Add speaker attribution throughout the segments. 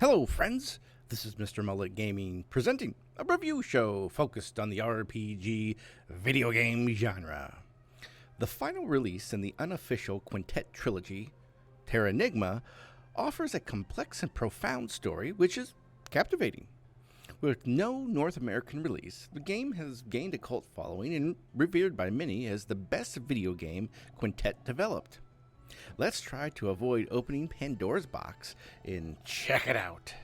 Speaker 1: Hello, friends! This is Mr. Mullet Gaming presenting a review show focused on the RPG video game genre. The final release in the unofficial quintet trilogy, Terranigma, offers a complex and profound story which is captivating. With no North American release, the game has gained a cult following and revered by many as the best video game quintet developed. Let's try to avoid opening Pandora's box and check it out.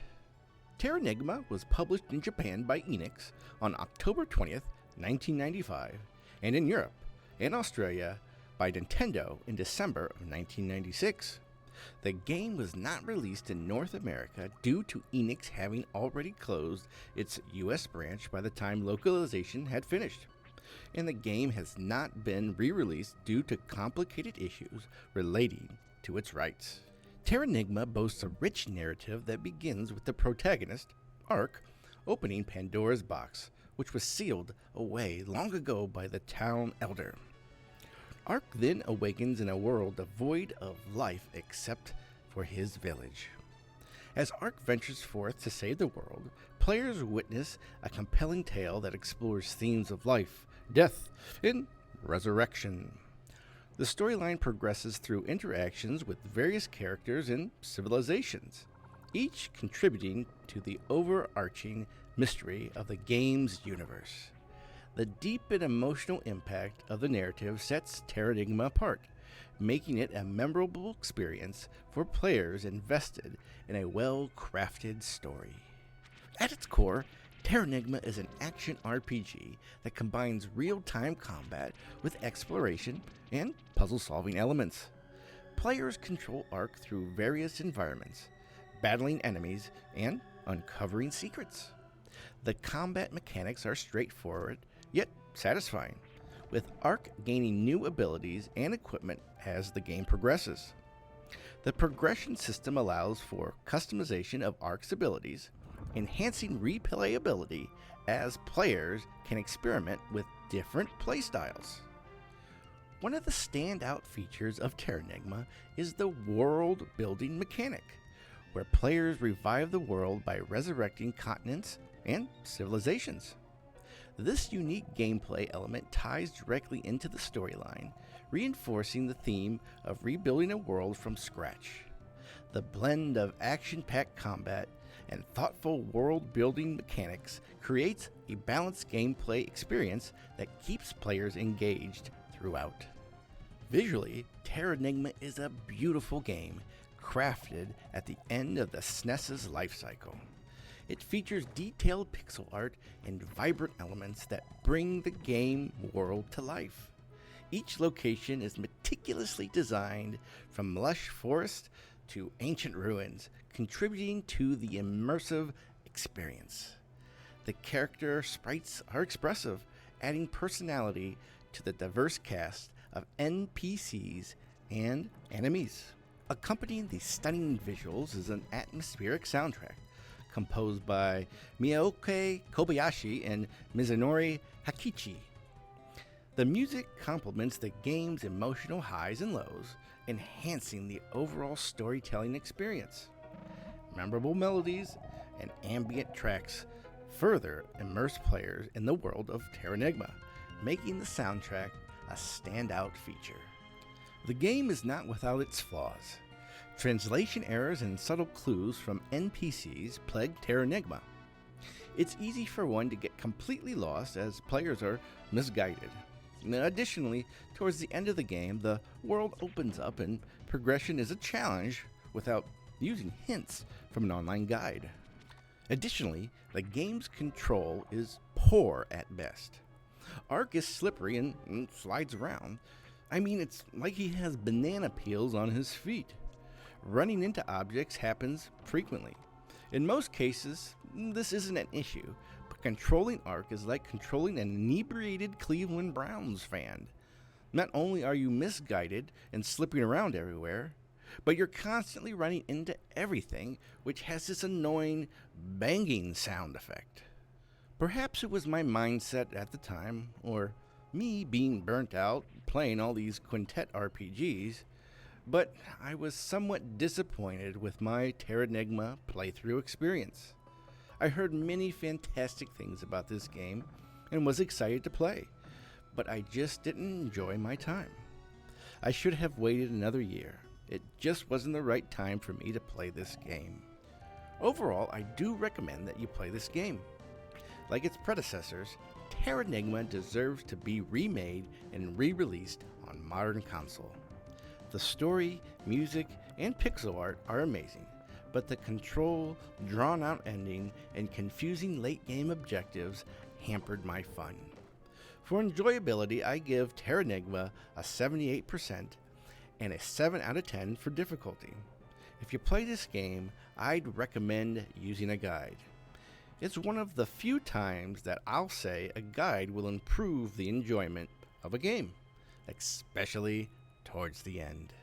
Speaker 1: Terranigma was published in Japan by Enix on October 20th, 1995, and in Europe and Australia by Nintendo in December of 1996. The game was not released in North America due to Enix having already closed its US branch by the time localization had finished, and the game has not been re-released due to complicated issues relating to its rights. Terranigma boasts a rich narrative that begins with the protagonist, Ark, opening Pandora's box, which was sealed away long ago by the town elder. Ark then awakens in a world devoid of life except for his village. As Ark ventures forth to save the world, players witness a compelling tale that explores themes of life, death, and resurrection. The storyline progresses through interactions with various characters and civilizations, each contributing to the overarching mystery of the game's universe. The deep and emotional impact of the narrative sets Terranigma apart, making it a memorable experience for players invested in a well-crafted story. At its core, Terranigma is an action RPG that combines real-time combat with exploration and puzzle-solving elements. Players control Ark through various environments, battling enemies and uncovering secrets. The combat mechanics are straightforward yet satisfying, with Ark gaining new abilities and equipment as the game progresses. The progression system allows for customization of Ark's abilities, enhancing replayability as players can experiment with different playstyles. One of the standout features of Terranigma is the world-building mechanic, where players revive the world by resurrecting continents and civilizations. This unique gameplay element ties directly into the storyline, reinforcing the theme of rebuilding a world from scratch. The blend of action-packed combat and thoughtful world-building mechanics creates a balanced gameplay experience that keeps players engaged throughout. Visually, Terranigma is a beautiful game, crafted at the end of the SNES's life cycle. It features detailed pixel art and vibrant elements that bring the game world to life. Each location is meticulously designed, from lush forest to ancient ruins, contributing to the immersive experience. The character sprites are expressive, adding personality to the diverse cast of NPCs and enemies. Accompanying the stunning visuals is an atmospheric soundtrack composed by Miyaoke Kobayashi and Mizunori Hakichi. The music complements the game's emotional highs and lows, enhancing the overall storytelling experience. Memorable melodies and ambient tracks further immerse players in the world of Terranigma, making the soundtrack a standout feature. The game is not without its flaws. Translation errors and subtle clues from NPCs plague Terranigma. It's easy for one to get completely lost as players are misguided. Additionally, towards the end of the game, the world opens up and progression is a challenge without using hints from an online guide. Additionally, the game's control is poor at best. Ark is slippery and slides around. I mean, it's like he has banana peels on his feet. Running into objects happens frequently. In most cases, this isn't an issue, but controlling Ark is like controlling an inebriated Cleveland Browns fan. Not only are you misguided and slipping around everywhere, but you're constantly running into everything, which has this annoying banging sound effect. Perhaps it was my mindset at the time, or me being burnt out playing all these quintet RPGs, but I was somewhat disappointed with my Terranigma playthrough experience. I heard many fantastic things about this game and was excited to play, but I just didn't enjoy my time. I should have waited another year. It just wasn't the right time for me to play this game. Overall, I do recommend that you play this game. Like its predecessors, Terranigma deserves to be remade and re-released on modern console. The story, music, and pixel art are amazing, but the control, drawn-out ending, and confusing late-game objectives hampered my fun. For enjoyability, I give Terranigma a 78% and a 7 out of 10 for difficulty. If you play this game, I'd recommend using a guide. It's one of the few times that I'll say a guide will improve the enjoyment of a game, especially towards the end.